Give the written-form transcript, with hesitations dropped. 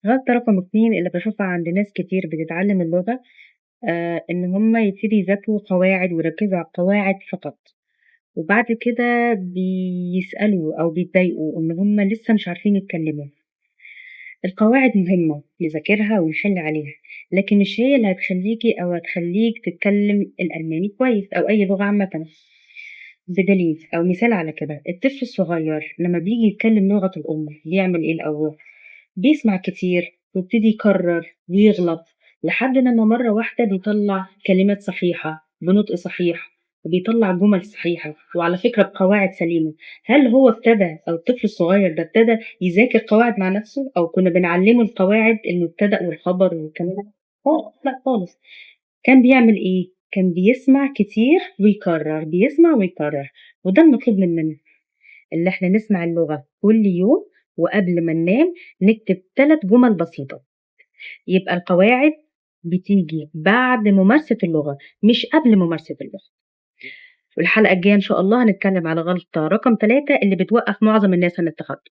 غلطة رقم 2 اللي باشوفها عند ناس كتير بتتعلم اللغة، إن هُم يبتدوا يذاكروا قواعد ويركّزوا على القواعد فقط، وبعد كده بيسألوا أو بيتضايقوا إن هُم لسه مش عارفين يتكلموا. القواعد مهمة نذاكرها ونحل عليها، لكن مش هي اللي هتخلّيكِ أو هتخلّيك تتكلم الألماني كويس أو أي لغة عامةً. بدليل أو مثال على كده، الطفل الصغير لمّا بييجي يتكلم لغته الأم بيعمل إيه الأول؟ بيسمع كتير ويبتدي يكرر ويغلط لحد لما مرة واحدة بيطلع كلمات صحيحة بنطق صحيح وبيطلع جمل صحيحة وعلى فكرة بقواعد سليمة. هل هو ابتدى أو الطفل الصغير ده ابتدى يذاكر قواعد مع نفسه أو كنا بنعلمه القواعد المبتدأ والخبر والكلام ده؟ لا خالص. كان بيعمل إيه؟ كان بيسمع كتير ويكرر بيسمع ويكرر، وده المطلوب مننا اللي إحنا نسمع اللغة كل يوم، وقبل ما ننام نكتب 3 جمل بسيطة، يبقى القواعد بتيجي بعد ممارسة اللغة مش قبل ممارسة اللغة. والحلقة الجاية إن شاء الله هنتكلم على غلطة رقم 3 اللي بتوقّف معظم الناس عن التقدم.